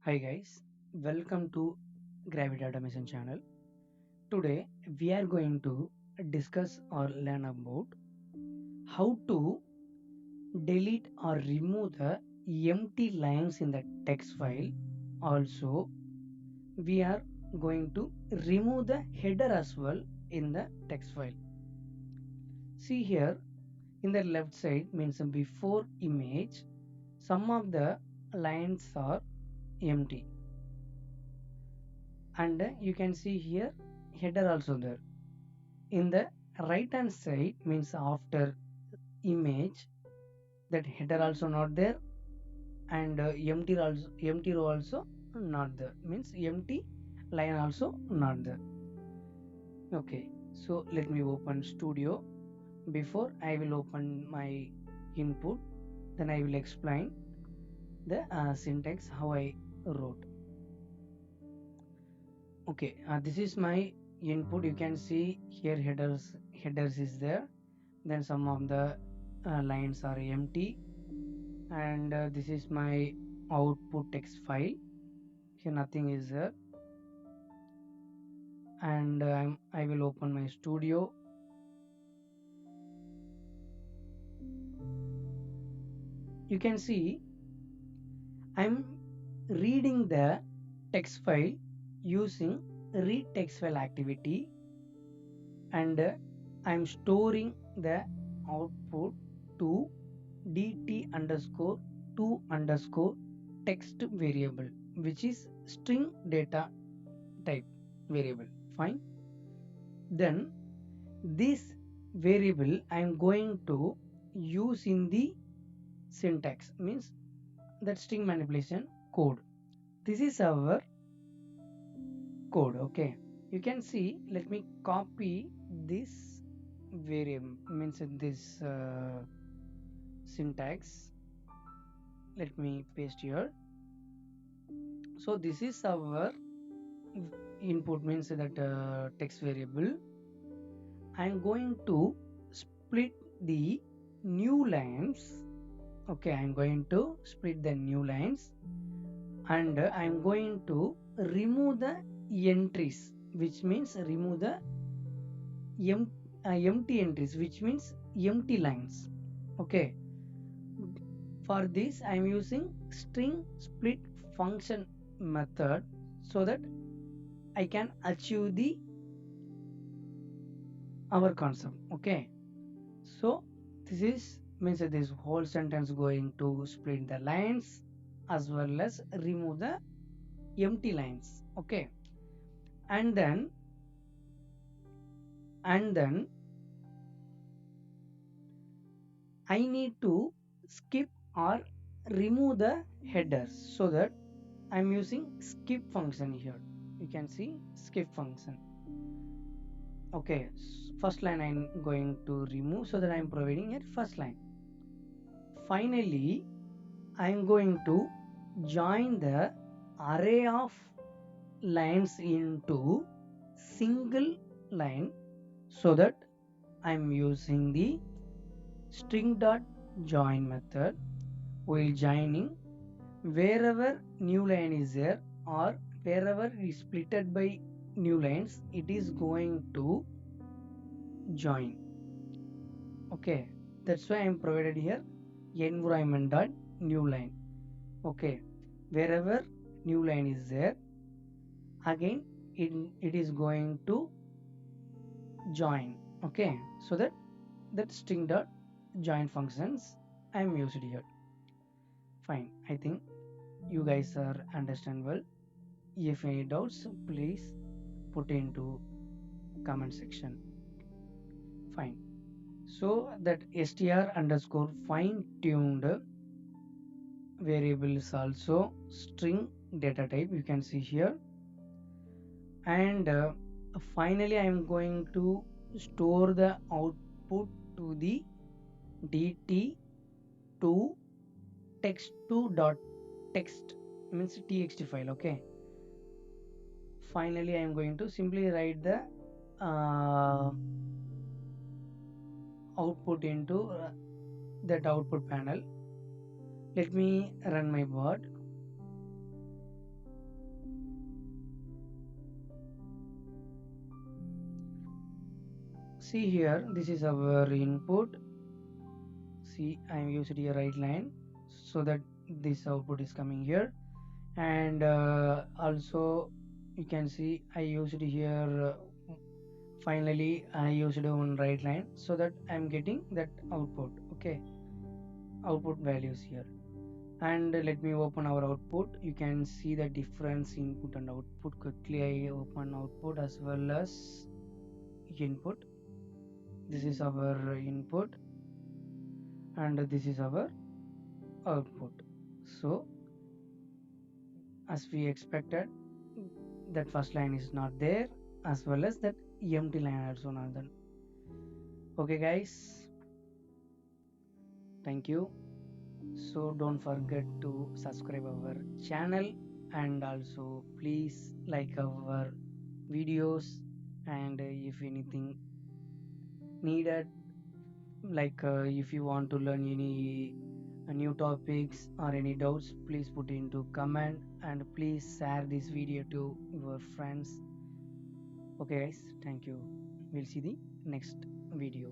Hi guys, welcome to Gravity Automation channel. Today we are going to discuss or learn about how to delete or remove the empty lines in the text file. Also, we are going to remove the header as well in the text file. See here in the left side means before image, some of the lines are empty, and you can see here header also there. In the right hand side means after image, that header also not there, and empty row also not there, means empty line also not there. Okay, so let me open studio. Before I will open my input, then I will explain the syntax how I wrote. Okay, this is my input. You can see here headers is there, then some of the lines are empty, and this is my output text file. Here nothing is there, and I will open my studio. You can see I'm reading the text file using read text file activity, and I'm storing the output to dt underscore to underscore text variable, which is string data type variable. Fine. Then this variable I am going to use in the syntax, means that string manipulation code. This is our code. Okay, you can see, let me copy this variable, means this syntax. Let me paste here. So this is our input, means that text variable. I am going to split the new lines. Okay, I am going to split the new lines, and I am going to remove the entries, which means remove the empty entries, which means empty lines. Okay, for this I am using string split function method, so that I can achieve the our concept. Okay, so this is means that this whole sentence going to split the lines as well as remove the empty lines. Okay, and then and then I need to skip or remove the headers, so that I'm using skip function here. You can see skip function. Okay, first line I'm going to remove, so that I'm providing a first line. Finally, I'm going to join the array of lines into single line, so that I'm using the String.Join method. While joining, wherever new line is there or wherever is splitted by new lines, it is going to join. Okay, that's why I'm provided here Environment.NewLine. Okay, wherever new line is there, again it is going to join. Okay, so that string.join functions I'm used here. Fine, I think you guys are understand well. If any doubts, please put into comment section. Fine. So that str underscore fine tuned variable is also string data type. You can see here, and finally I am going to store the output to the dt to text2 dot text, means txt file. Okay, finally I am going to simply write the output into that output panel. Let me run my board. See here, this is our input. See, I am used here right line so that this output is coming here, and also you can see I used here finally I used one right line so that I'm getting that output. Okay, output values here. And let me open our output. You can see the difference input and output. Quickly I open output as well as input. This is our input and this is our output. So as we expected, that first line is not there, as well as that empty line also not done. Okay guys, thank you. So don't forget to subscribe our channel, and also please like our videos, and if anything needed, like if you want to learn any new topics or any doubts, please put into comment, and please share this video to your friends. Okay guys, thank you. We'll see the next video.